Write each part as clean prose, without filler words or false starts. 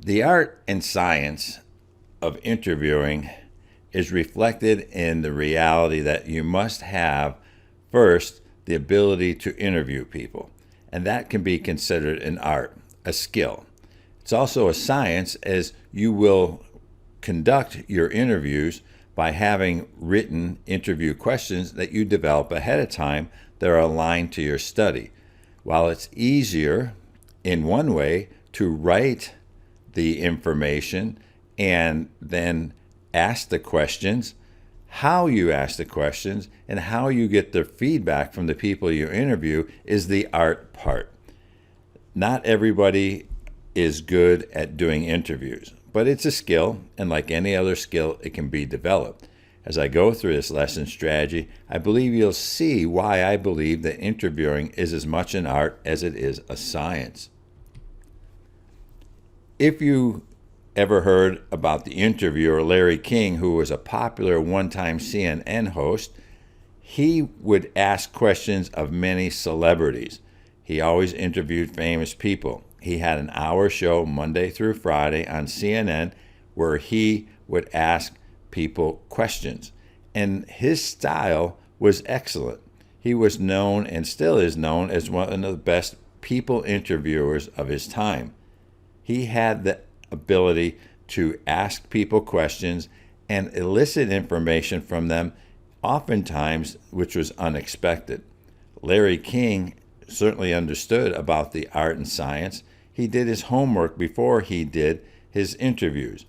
The art and science of interviewing is reflected in the reality that you must have, first, the ability to interview people. And that can be considered an art, a skill. It's also a science, as you will conduct your interviews by having written interview questions that you develop ahead of time that are aligned to your study. While it's easier in one way to write the information and then ask the questions, how you ask the questions and how you get the feedback from the people you interview is the art part. Not everybody is good at doing interviews, but it's a skill, and like any other skill, it can be developed. As I go through this lesson strategy, I believe you'll see why I believe that interviewing is as much an art as it is a science. If you ever heard about the interviewer Larry King, who was a popular one-time CNN host, he would ask questions of many celebrities. He always interviewed famous people. He had an hour show Monday through Friday on CNN where he would ask people questions. And his style was excellent. He was known and still is known as one of the best people interviewers of his time. He had the ability to ask people questions and elicit information from them, oftentimes which was unexpected. Larry King certainly understood about the art and science. He did his homework before he did his interviews.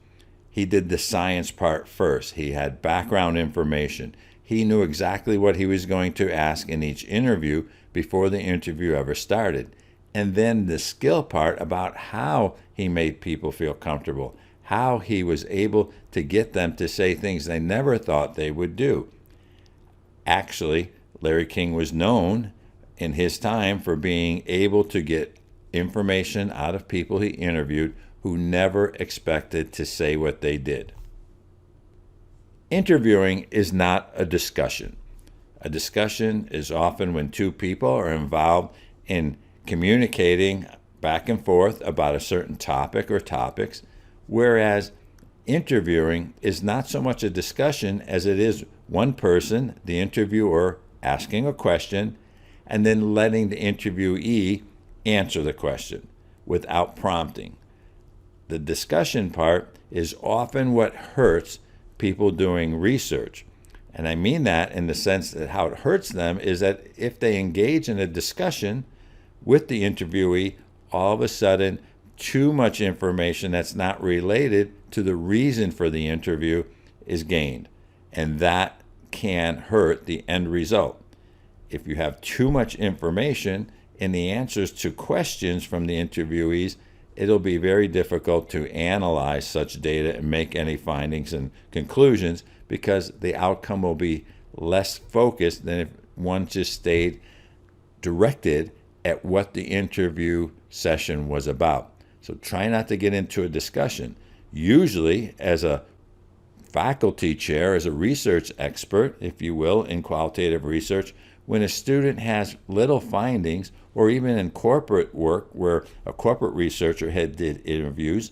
He did the science part first. He had background information. He knew exactly what he was going to ask in each interview before the interview ever started. And then the skill part about how he made people feel comfortable, how he was able to get them to say things they never thought they would do. Actually, Larry King was known in his time for being able to get information out of people he interviewed who never expected to say what they did. Interviewing is not a discussion. A discussion is often when two people are involved in communicating back and forth about a certain topic or topics, whereas interviewing is not so much a discussion as it is one person, the interviewer, asking a question and then letting the interviewee answer the question without prompting. The discussion part is often what hurts people doing research. And I mean that in the sense that how it hurts them is that if they engage in a discussion with the interviewee, all of a sudden too much information that's not related to the reason for the interview is gained. And that can hurt the end result. If you have too much information in the answers to questions from the interviewees, it'll be very difficult to analyze such data and make any findings and conclusions because the outcome will be less focused than if one just stayed directed at what the interview session was about. So try not to get into a discussion. Usually, as a faculty chair, as a research expert, if you will, in qualitative research, when a student has little findings, or even in corporate work where a corporate researcher had did interviews,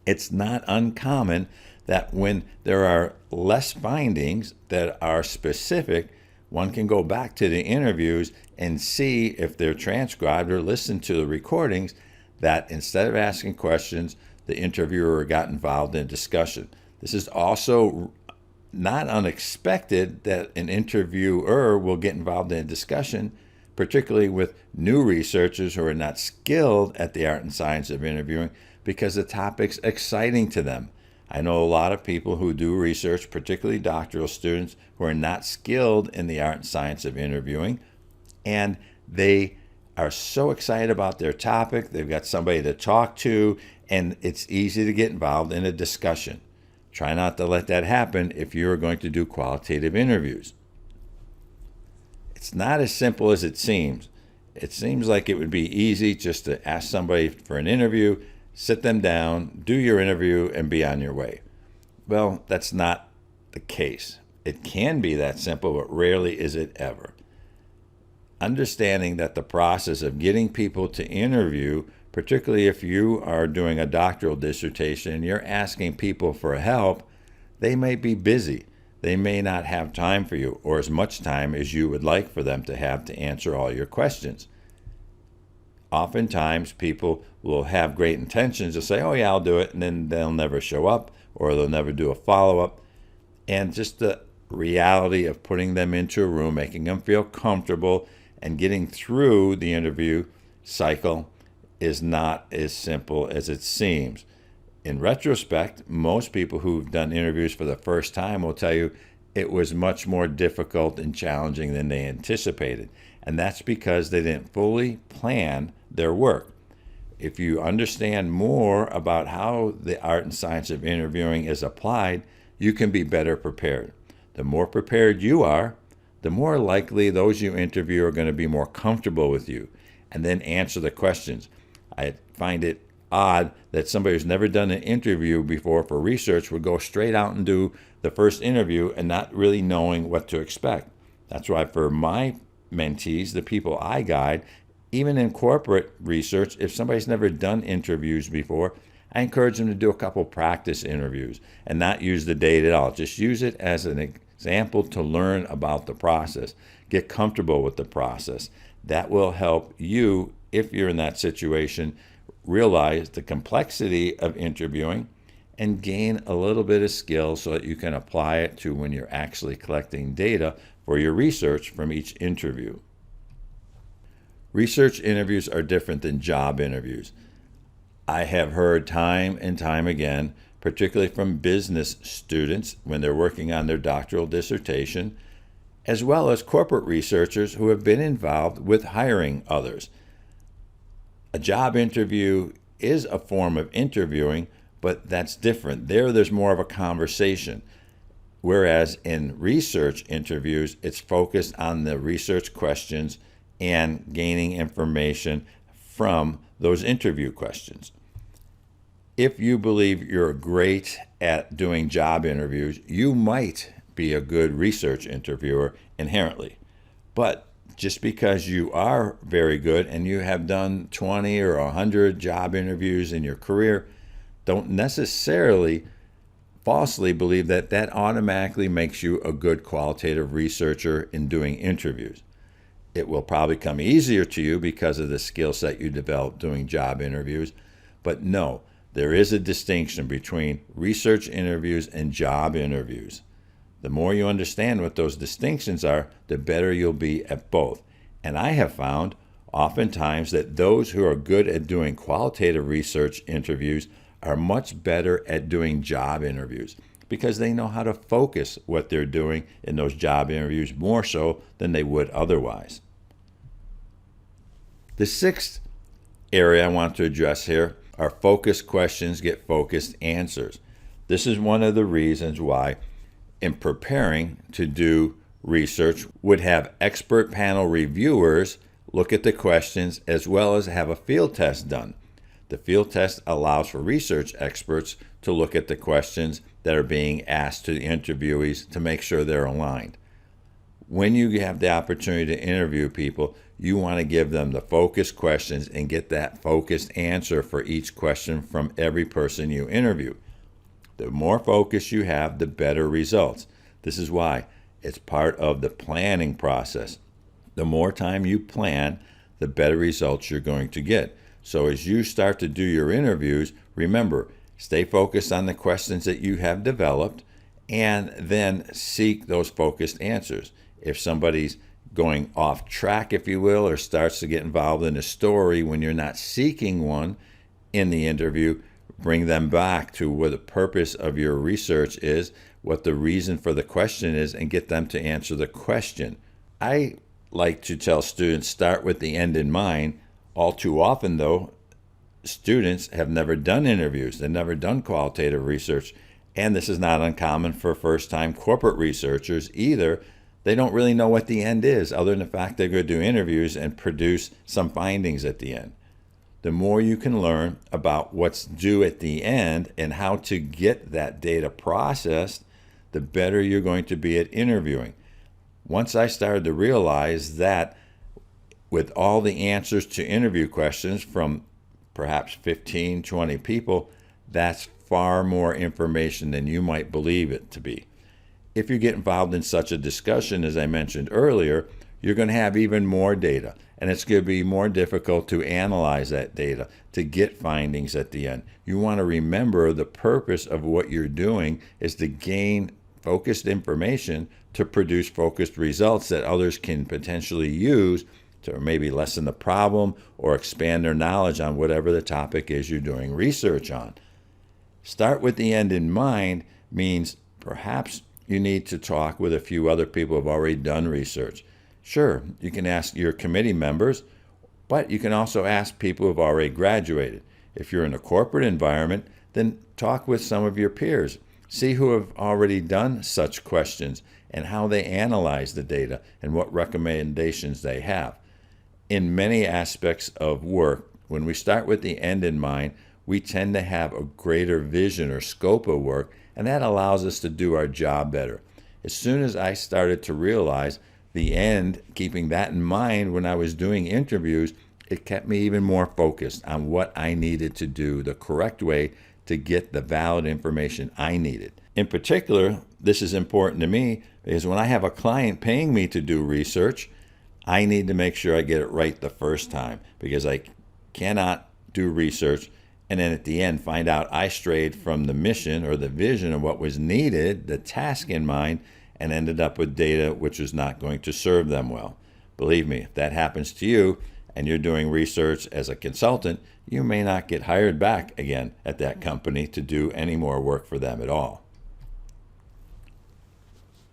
it's not uncommon that when there are less findings that are specific, one can go back to the interviews and see if they're transcribed or listen to the recordings, that instead of asking questions, the interviewer got involved in discussion. This is also not unexpected that an interviewer will get involved in a discussion, particularly with new researchers who are not skilled at the art and science of interviewing, because the topic's exciting to them. I know a lot of people who do research, particularly doctoral students, who are not skilled in the art and science of interviewing, and they are so excited about their topic, they've got somebody to talk to, and it's easy to get involved in a discussion. Try not to let that happen if you're going to do qualitative interviews. It's not as simple as it seems. It seems like it would be easy just to ask somebody for an interview, sit them down, do your interview, and be on your way. Well, that's not the case. It can be that simple, but rarely is it ever. Understanding that the process of getting people to interview, particularly if you are doing a doctoral dissertation and you're asking people for help, they may be busy. They may not have time for you, or as much time as you would like for them to have to answer all your questions. Oftentimes, people will have great intentions to say, oh yeah, I'll do it, and then they'll never show up, or they'll never do a follow-up. And just the reality of putting them into a room, making them feel comfortable, and getting through the interview cycle is not as simple as it seems. In retrospect, most people who've done interviews for the first time will tell you it was much more difficult and challenging than they anticipated. And that's because they didn't fully plan their work. If you understand more about how the art and science of interviewing is applied, you can be better prepared. The more prepared you are, the more likely those you interview are going to be more comfortable with you and then answer the questions. I find it odd that somebody who's never done an interview before for research would go straight out and do the first interview and not really knowing what to expect. That's why for my mentees, the people I guide, even in corporate research, if somebody's never done interviews before, I encourage them to do a couple practice interviews and not use the data at all. Just use it as an example to learn about the process. Get comfortable with the process. That will help you, if you're in that situation, realize the complexity of interviewing and gain a little bit of skill so that you can apply it to when you're actually collecting data for your research from each interview. Research interviews are different than job interviews. I have heard time and time again, particularly from business students when they're working on their doctoral dissertation, as well as corporate researchers who have been involved with hiring others. A job interview is a form of interviewing, but that's different. There's more of a conversation. Whereas in research interviews, it's focused on the research questions and gaining information from those interview questions. If you believe you're great at doing job interviews, you might be a good research interviewer inherently. But just because you are very good and you have done 20 or 100 job interviews in your career, don't necessarily falsely believe that that automatically makes you a good qualitative researcher in doing interviews. It will probably come easier to you because of the skill set you develop doing job interviews, but no, there is a distinction between research interviews and job interviews. The more you understand what those distinctions are, the better you'll be at both. And I have found oftentimes that those who are good at doing qualitative research interviews are much better at doing job interviews because they know how to focus what they're doing in those job interviews more so than they would otherwise. The sixth area I want to address here are focused questions get focused answers. This is one of the reasons why in preparing to do research would have expert panel reviewers look at the questions as well as have a field test done. The field test allows for research experts to look at the questions that are being asked to the interviewees to make sure they're aligned. When you have the opportunity to interview people, you want to give them the focused questions and get that focused answer for each question from every person you interview. The more focus you have, the better results. This is why it's part of the planning process. The more time you plan, the better results you're going to get. So as you start to do your interviews, remember, stay focused on the questions that you have developed and then seek those focused answers. If somebody's going off track, if you will, or starts to get involved in a story when you're not seeking one in the interview, bring them back to what the purpose of your research is, what the reason for the question is, and get them to answer the question. I like to tell students, start with the end in mind. All too often, though, students have never done interviews. They've never done qualitative research. And this is not uncommon for first-time corporate researchers either. They don't really know what the end is, other than the fact they're going to do interviews and produce some findings at the end. The more you can learn about what's due at the end and how to get that data processed, the better you're going to be at interviewing. Once I started to realize that with all the answers to interview questions from perhaps 15, 20 people, that's far more information than you might believe it to be. If you get involved in such a discussion, as I mentioned earlier, you're going to have even more data, and it's going to be more difficult to analyze that data, to get findings at the end. You want to remember the purpose of what you're doing is to gain focused information to produce focused results that others can potentially use to maybe lessen the problem or expand their knowledge on whatever the topic is you're doing research on. Start with the end in mind means perhaps you need to talk with a few other people who have already done research. Sure, you can ask your committee members, but you can also ask people who have already graduated. If you're in a corporate environment, then talk with some of your peers. See who have already done such questions and how they analyze the data and what recommendations they have. In many aspects of work, when we start with the end in mind, we tend to have a greater vision or scope of work, and that allows us to do our job better. As soon as I started to realize the end, keeping that in mind when I was doing interviews, it kept me even more focused on what I needed to do the correct way to get the valid information I needed. In particular, this is important to me because when I have a client paying me to do research, I need to make sure I get it right the first time, because I cannot do research and then at the end find out I strayed from the mission or the vision of what was needed, the task in mind, and ended up with data which was not going to serve them well. Believe me, if that happens to you and you're doing research as a consultant, you may not get hired back again at that company to do any more work for them at all.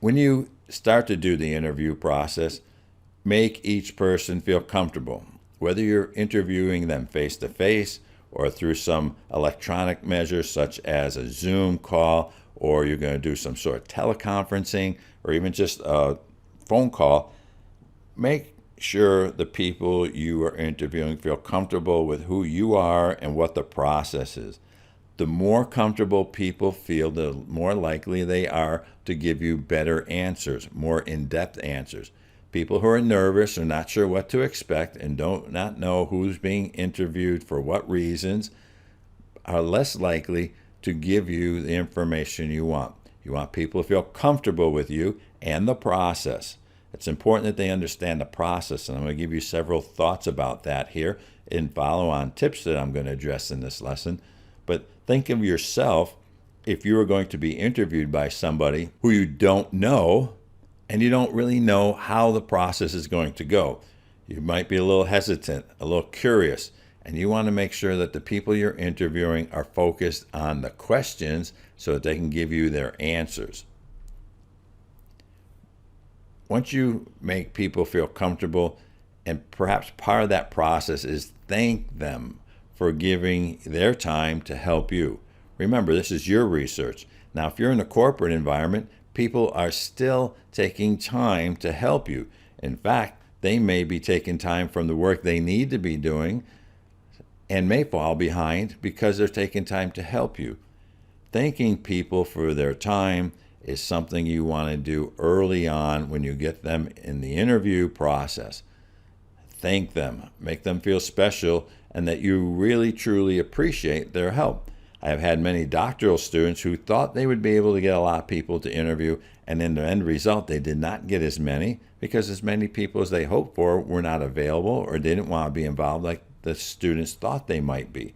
When you start to do the interview process, make each person feel comfortable. Whether you're interviewing them face-to-face or through some electronic measures such as a Zoom call, or you're going to do some sort of teleconferencing, or even just a phone call, make sure the people you are interviewing feel comfortable with who you are and what the process is. The more comfortable people feel, the more likely they are to give you better answers, more in-depth answers. People who are nervous or not sure what to expect and do not know who's being interviewed for what reasons are less likely to give you the information you want. You want people to feel comfortable with you and the process. It's important that they understand the process, and I'm going to give you several thoughts about that here in follow-on tips that I'm going to address in this lesson. But think of yourself if you were going to be interviewed by somebody who you don't know and you don't really know how the process is going to go. You might be a little hesitant, a little curious, and you want to make sure that the people you're interviewing are focused on the questions so that they can give you their answers. Once you make people feel comfortable, and perhaps part of that process is thank them for giving their time to help you. Remember, this is your research. Now, if you're in a corporate environment, people are still taking time to help you. In fact, they may be taking time from the work they need to be doing and may fall behind because they're taking time to help you. Thanking people for their time is something you want to do early on when you get them in the interview process. Thank them, make them feel special, and that you really truly appreciate their help. I have had many doctoral students who thought they would be able to get a lot of people to interview, and in the end result, they did not get as many because as many people as they hoped for were not available or didn't want to be involved like the students thought they might be.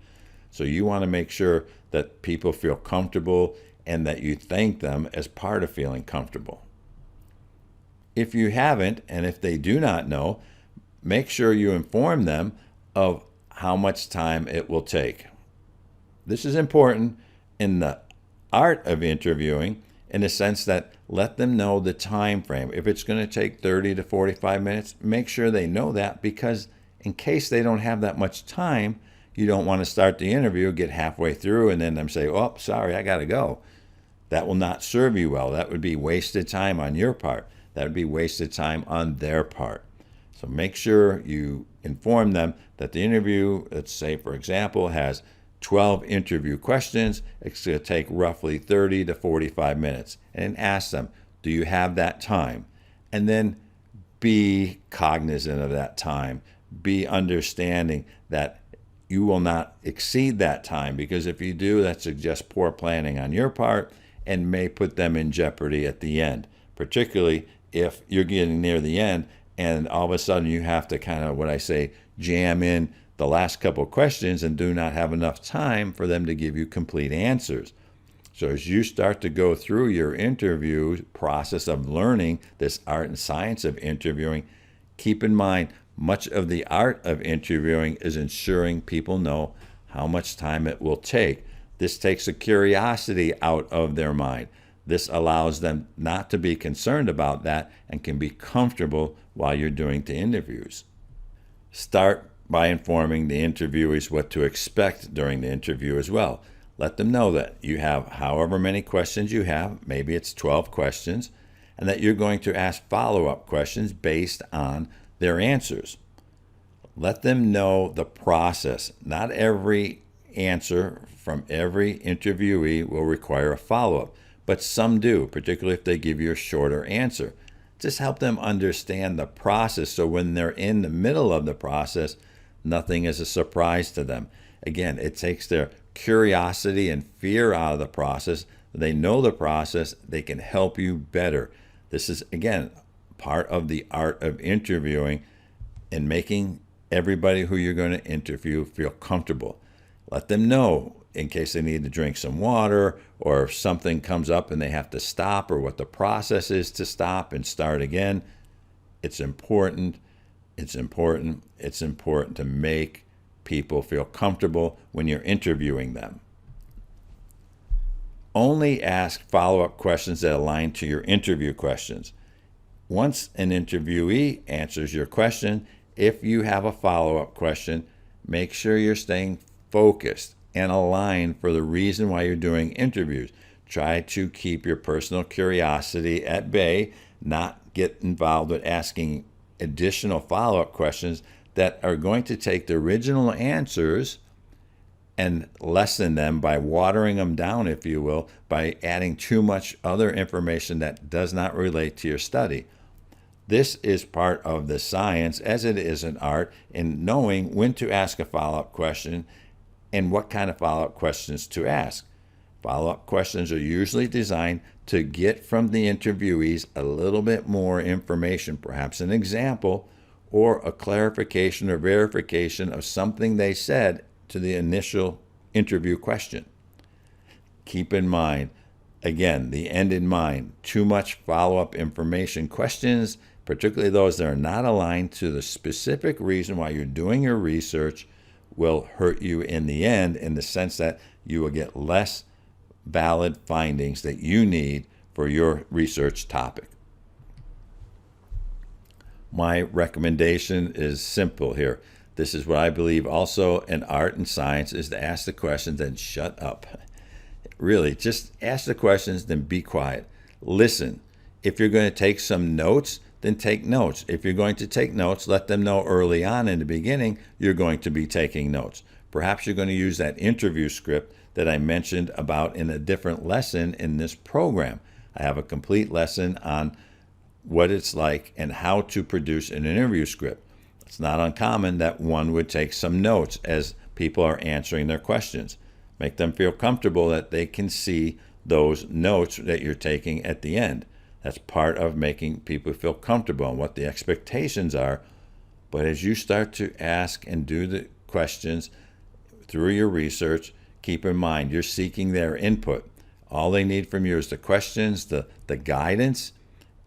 So you want to make sure that people feel comfortable and that you thank them as part of feeling comfortable. If you haven't, and if they do not know, make sure you inform them of how much time it will take. This is important in the art of interviewing in the sense that let them know the time frame. If it's going to take 30 to 45 minutes, make sure they know that, because in case they don't have that much time, you don't want to start the interview, get halfway through, and then them say, oh, sorry, I got to go. That will not serve you well. That would be wasted time on your part. That would be wasted time on their part. So make sure you inform them that the interview, let's say, for example, has 12 interview questions. It's going to take roughly 30 to 45 minutes. And ask them, do you have that time? And then be cognizant of that time. Be understanding that you will not exceed that time, because if you do, that suggests poor planning on your part and may put them in jeopardy at the end, particularly if you're getting near the end and all of a sudden you have to kind of, what I say, jam in the last couple of questions and do not have enough time for them to give you complete answers. So as you start to go through your interview process of learning this art and science of interviewing, keep in mind much of the art of interviewing is ensuring people know how much time it will take. This takes a curiosity out of their mind. This allows them not to be concerned about that and can be comfortable while you're doing the interviews. Start by informing the interviewees what to expect during the interview as well. Let them know that you have however many questions you have, maybe it's 12 questions, and that you're going to ask follow-up questions based on their answers. Let them know the process. Not every answer from every interviewee will require a follow-up, but some do, particularly if they give you a shorter answer. Just help them understand the process so when they're in the middle of the process, nothing is a surprise to them. Again, it takes their curiosity and fear out of the process. They know the process, they can help you better. This is, again, part of the art of interviewing and making everybody who you're going to interview feel comfortable. Let them know in case they need to drink some water or if something comes up and they have to stop, or what the process is to stop and start again. It's important. It's important. It's important to make people feel comfortable when you're interviewing them. Only ask follow-up questions that align to your interview questions. Once an interviewee answers your question, if you have a follow-up question, make sure you're staying focused and aligned for the reason why you're doing interviews. Try to keep your personal curiosity at bay, not get involved with asking additional follow-up questions that are going to take the original answers and lessen them by watering them down, if you will, by adding too much other information that does not relate to your study. This is part of the science, as it is an art, in knowing when to ask a follow-up question and what kind of follow-up questions to ask. Follow-up questions are usually designed to get from the interviewees a little bit more information, perhaps an example or a clarification or verification of something they said to the initial interview question. Keep in mind, again, the end in mind, too much follow-up information questions, particularly those that are not aligned to the specific reason why you're doing your research, will hurt you in the end, in the sense that you will get less valid findings that you need for your research topic. My recommendation is simple here. This is what I believe also in art and science, is to ask the questions and shut up. Really, just ask the questions, then be quiet. Listen. If you're going to take some notes, then take notes. If you're going to take notes, let them know early on in the beginning you're going to be taking notes. Perhaps you're going to use that interview script that I mentioned about in a different lesson in this program. I have a complete lesson on what it's like and how to produce an interview script. It's not uncommon that one would take some notes as people are answering their questions. Make them feel comfortable that they can see those notes that you're taking at the end. That's part of making people feel comfortable and what the expectations are. But as you start to ask and do the questions through your research, keep in mind you're seeking their input. All they need from you is the questions, the guidance,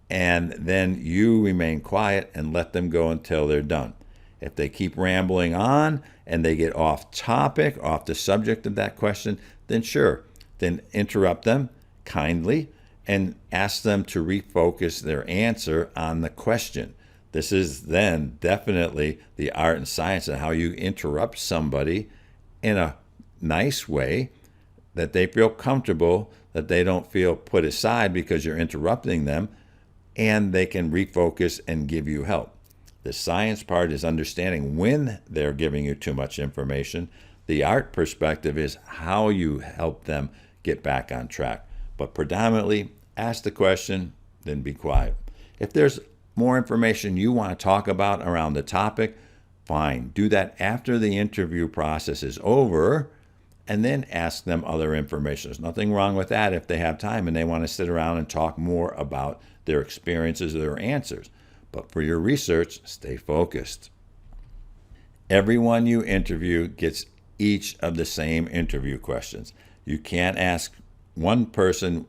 and then you remain quiet and let them go until they're done. If they keep rambling on and they get off topic, off the subject of that question, then sure, then interrupt them kindly and ask them to refocus their answer on the question. This is then definitely the art and science of how you interrupt somebody in a nice way that they feel comfortable, that they don't feel put aside because you're interrupting them, and they can refocus and give you help. The science part is understanding when they're giving you too much information. The art perspective is how you help them get back on track. But predominantly, ask the question, then be quiet. If there's more information you want to talk about around the topic, Fine. Do that after the interview process is over, and then ask them other information. There's nothing wrong with that if they have time and they want to sit around and talk more about their experiences or their answers. But for your research, stay focused. Everyone you interview gets each of the same interview questions. You can't ask one person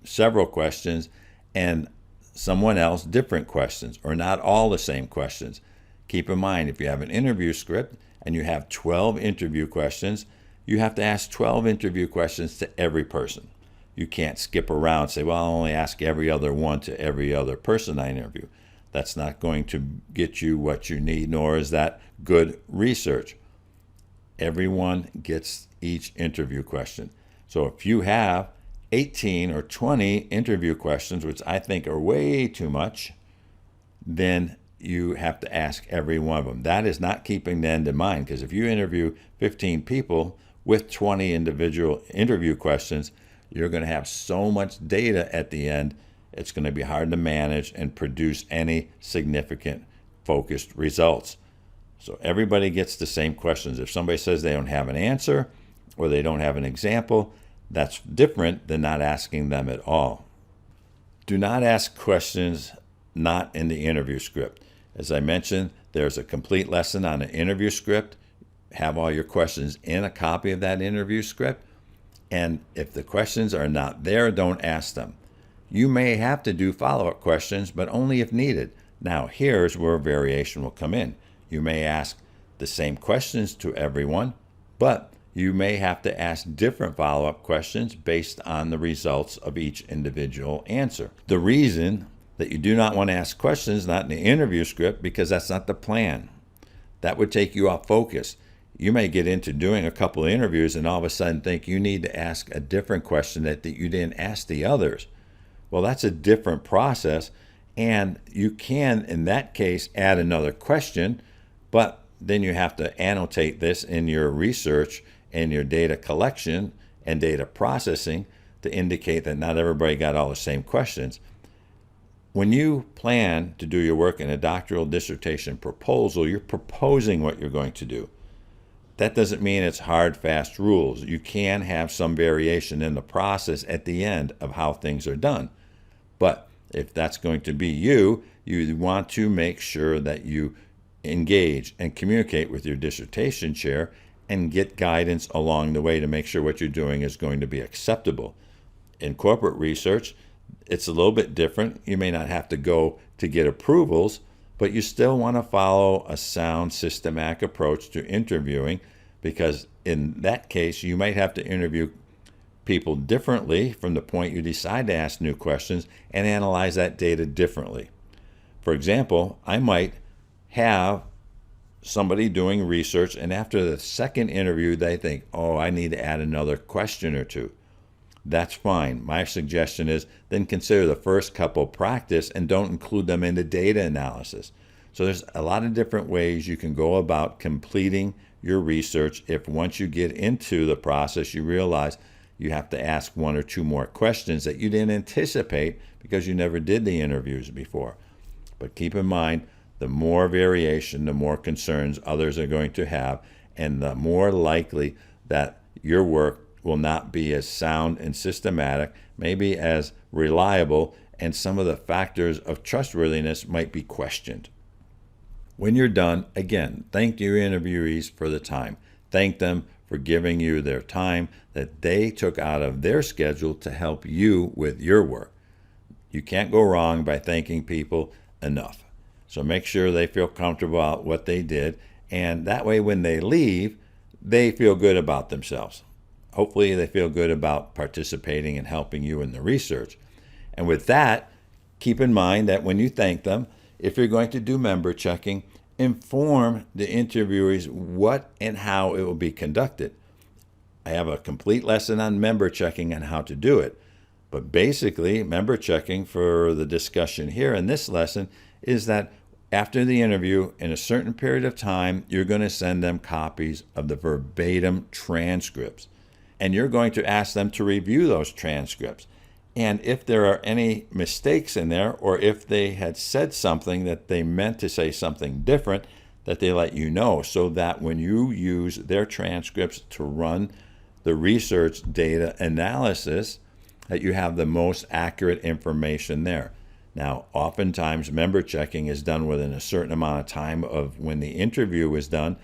several questions and someone else different questions, or not all the same questions. Keep in mind, if you have an interview script and you have 12 interview questions, you have to ask 12 interview questions to every person. You can't skip around and say, well, I'll only ask every other one to every other person I interview. That's not going to get you what you need, nor is that good research. Everyone gets each interview question. So if you have 18 or 20 interview questions, which I think are way too much, then you have to ask every one of them. That is not keeping the end in mind, because if you interview 15 people with 20 individual interview questions, you're going to have so much data at the end, it's going to be hard to manage and produce any significant focused results. So everybody gets the same questions. If somebody says they don't have an answer or they don't have an example, that's different than not asking them at all. Do not ask questions not in the interview script. As I mentioned, there's a complete lesson on an interview script. Have all your questions in a copy of that interview script. And if the questions are not there, don't ask them. You may have to do follow-up questions, but only if needed. Now, here's where variation will come in. You may ask the same questions to everyone, but you may have to ask different follow-up questions based on the results of each individual answer. The reason that you do not want to ask questions not in the interview script, because that's not the plan. That would take you off focus. You may get into doing a couple of interviews and all of a sudden think you need to ask a different question that you didn't ask the others. Well, that's a different process, and you can, in that case, add another question, but then you have to annotate this in your research and your data collection and data processing to indicate that not everybody got all the same questions. When you plan to do your work in a doctoral dissertation proposal, you're proposing what you're going to do. That doesn't mean it's hard, fast rules. You can have some variation in the process at the end of how things are done. But if that's going to be you want to make sure that you engage and communicate with your dissertation chair and get guidance along the way to make sure what you're doing is going to be acceptable. In corporate research, it's a little bit different. You may not have to go to get approvals, but you still want to follow a sound, systematic approach to interviewing, because in that case, you might have to interview people differently from the point you decide to ask new questions and analyze that data differently. For example, I might have somebody doing research, and after the second interview, they think, oh, I need to add another question or two. That's fine. My suggestion is then consider the first couple practice and don't include them in the data analysis. So there's a lot of different ways you can go about completing your research if once you get into the process, you realize you have to ask one or two more questions that you didn't anticipate because you never did the interviews before. But keep in mind, the more variation, the more concerns others are going to have, and the more likely that your work will not be as sound and systematic, maybe as reliable, and some of the factors of trustworthiness might be questioned. When you're done, again, thank your interviewees for the time. Thank them for giving you their time that they took out of their schedule to help you with your work. You can't go wrong by thanking people enough. So make sure they feel comfortable about what they did, and that way when they leave, they feel good about themselves. Hopefully they feel good about participating and helping you in the research. And with that, keep in mind that when you thank them, if you're going to do member checking, inform the interviewees what and how it will be conducted. I have a complete lesson on member checking and how to do it. But basically, member checking for the discussion here in this lesson is that after the interview, in a certain period of time, you're going to send them copies of the verbatim transcripts. And you're going to ask them to review those transcripts. And if there are any mistakes in there, or if they had said something that they meant to say something different, that they let you know, so that when you use their transcripts to run the research data analysis, that you have the most accurate information there. Now, oftentimes member checking is done within a certain amount of time of when the interview is done.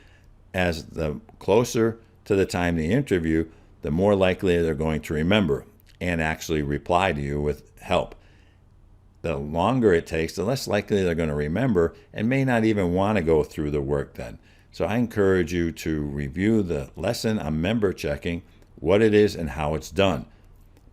As the closer to the time the interview, the more likely they're going to remember and actually reply to you with help. The longer it takes, the less likely they're going to remember and may not even want to go through the work then. So I encourage you to review the lesson on member checking, what it is and how it's done.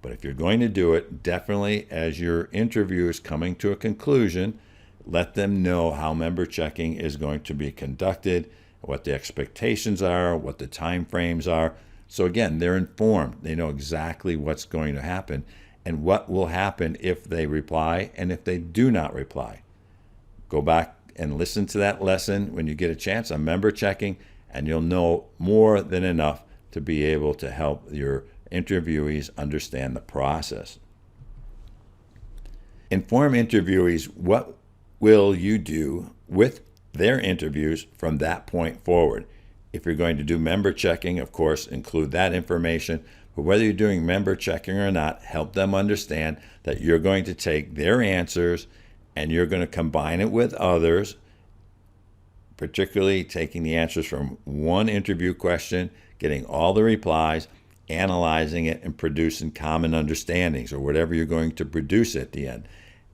But if you're going to do it, definitely as your interview is coming to a conclusion, let them know how member checking is going to be conducted, what the expectations are, what the time frames are. So again, they're informed. They know exactly what's going to happen and what will happen if they reply and if they do not reply. Go back and listen to that lesson when you get a chance on member checking, and you'll know more than enough to be able to help your interviewees understand the process. Inform interviewees what will you do with their interviews from that point forward. If you're going to do member checking, of course, include that information. But whether you're doing member checking or not, help them understand that you're going to take their answers and you're going to combine it with others, particularly taking the answers from one interview question, getting all the replies, analyzing it, and producing common understandings or whatever you're going to produce at the end.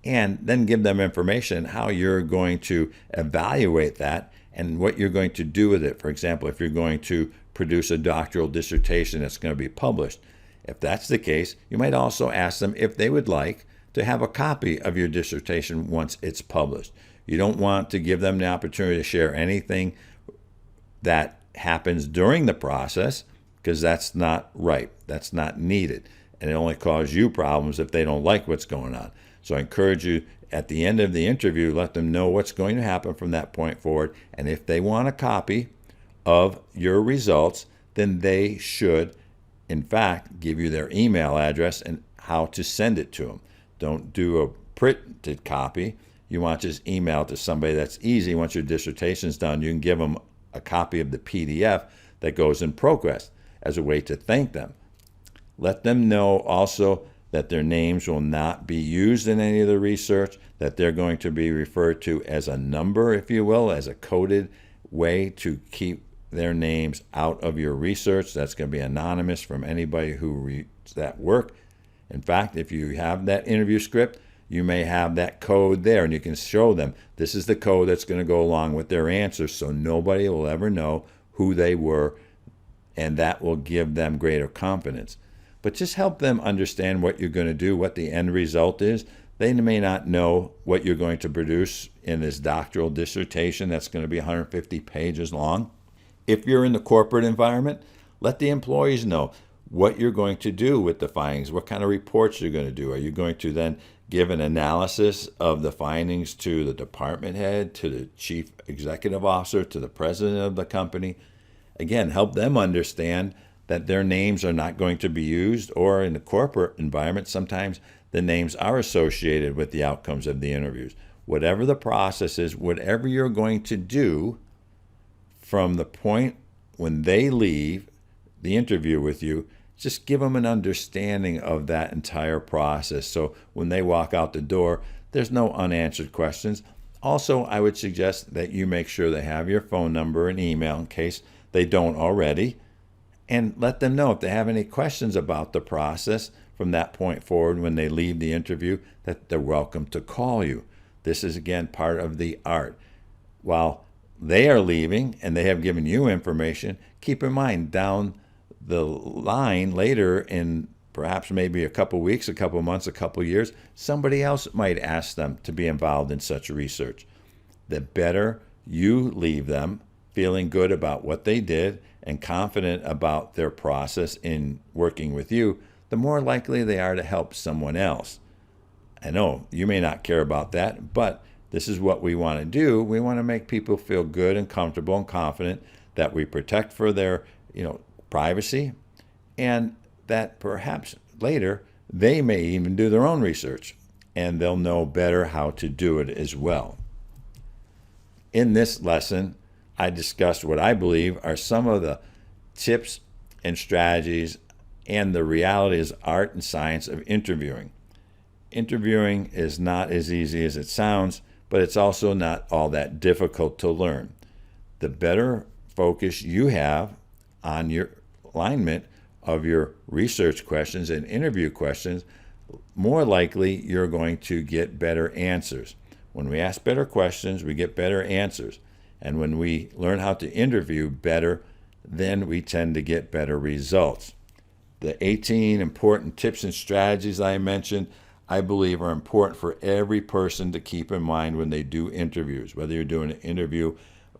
And then give them information how you're going to evaluate that and what you're going to do with it. For example, if you're going to produce a doctoral dissertation that's going to be published, if that's the case, you might also ask them if they would like to have a copy of your dissertation once it's published. You don't want to give them the opportunity to share anything that happens during the process, because that's not right. That's not needed. And it only causes you problems if they don't like what's going on. So I encourage you at the end of the interview, let them know what's going to happen from that point forward. And if they want a copy of your results, then they should, in fact, give you their email address and how to send it to them. Don't do a printed copy. You want to just email it to somebody. That's easy. Once your dissertation's done, you can give them a copy of the PDF that goes in progress as a way to thank them. Let them know also that their names will not be used in any of the research, that they're going to be referred to as a number, if you will, as a coded way to keep their names out of your research. That's going to be anonymous from anybody who reads that work. In fact, if you have that interview script, you may have that code there, and you can show them this is the code that's going to go along with their answers, so nobody will ever know who they were, and that will give them greater confidence. But just help them understand what you're going to do, what the end result is. They may not know what you're going to produce in this doctoral dissertation that's going to be 150 pages long. If you're in the corporate environment, let the employees know what you're going to do with the findings, what kind of reports you're going to do. Are you going to then give an analysis of the findings to the department head, to the chief executive officer, to the president of the company? Again, help them understand that their names are not going to be used, or in the corporate environment, sometimes the names are associated with the outcomes of the interviews. Whatever the process is, whatever you're going to do from the point when they leave the interview with you, just give them an understanding of that entire process. So when they walk out the door, there's no unanswered questions. Also, I would suggest that you make sure they have your phone number and email in case they don't already, and let them know if they have any questions about the process from that point forward when they leave the interview, that they're welcome to call you. This is, again, part of the art. While they are leaving and they have given you information, keep in mind down the line later, in perhaps maybe a couple weeks, a couple months, a couple years, somebody else might ask them to be involved in such research. The better you leave them feeling good about what they did and confident about their process in working with you, the more likely they are to help someone else. I know you may not care about that, but this is what we want to do. We want to make people feel good and comfortable and confident that we protect for their, privacy, and that perhaps later they may even do their own research and they'll know better how to do it as well. In this lesson, I discussed what I believe are some of the tips and strategies and the realities, art and science of interviewing. Interviewing is not as easy as it sounds, but it's also not all that difficult to learn. The better focus you have on your alignment of your research questions and interview questions, more likely you're going to get better answers. When we ask better questions, we get better answers. And when we learn how to interview better, then we tend to get better results. The 18 important tips and strategies I mentioned, I believe are important for every person to keep in mind when they do interviews, whether you're doing an interview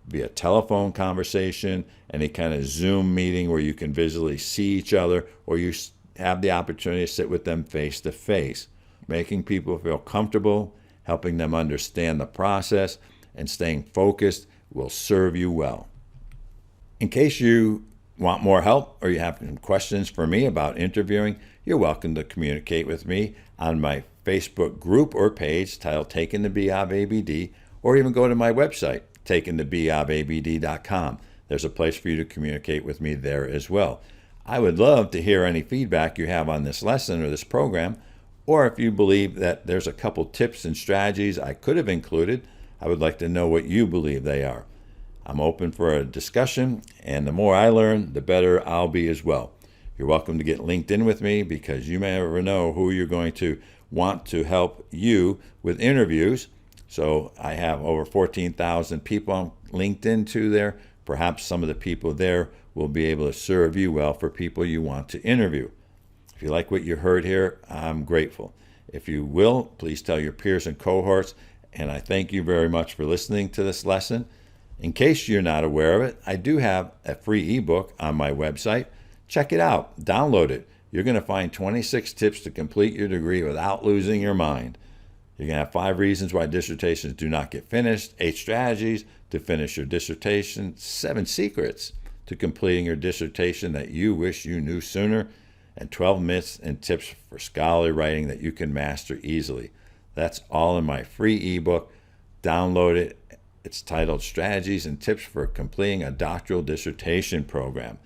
via telephone conversation, any kind of Zoom meeting where you can visually see each other, or you have the opportunity to sit with them face to face. Making people feel comfortable, helping them understand the process, and staying focused will serve you well. In case you want more help or you have some questions for me about interviewing, you're welcome to communicate with me on my Facebook group or page titled Taking the BOb ABD, or even go to my website, takingthebobabd.com. There's a place for you to communicate with me there as well. I would love to hear any feedback you have on this lesson or this program, or if you believe that there's a couple tips and strategies I could have included, I would like to know what you believe they are. I'm open for a discussion, and the more I learn, the better I'll be as well. You're welcome to get linked in with me, because you may never know who you're going to want to help you with interviews. So I have over 14,000 people I'm linked into there. Perhaps some of the people there will be able to serve you well for people you want to interview. If you like what you heard here, I'm grateful. If you will, please tell your peers and cohorts, and I thank you very much for listening to this lesson. In case you're not aware of it, I do have a free ebook on my website. Check it out. Download it. You're going to find 26 tips to complete your degree without losing your mind. You're going to have 5 reasons why dissertations do not get finished, 8 strategies to finish your dissertation, 7 secrets to completing your dissertation that you wish you knew sooner, and 12 myths and tips for scholarly writing that you can master easily. That's all in my free ebook. Download it. It's titled Strategies and Tips for Completing a Doctoral Dissertation Program.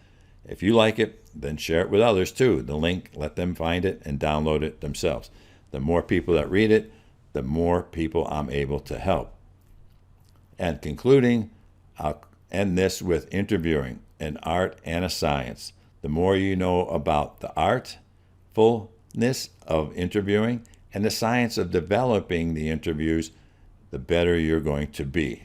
If you like it, then share it with others too. The link, let them find it and download it themselves. The more people that read it, the more people I'm able to help. And concluding, I'll end this with interviewing, an art and a science. The more you know about the artfulness of interviewing and the science of developing the interviews, the better you're going to be.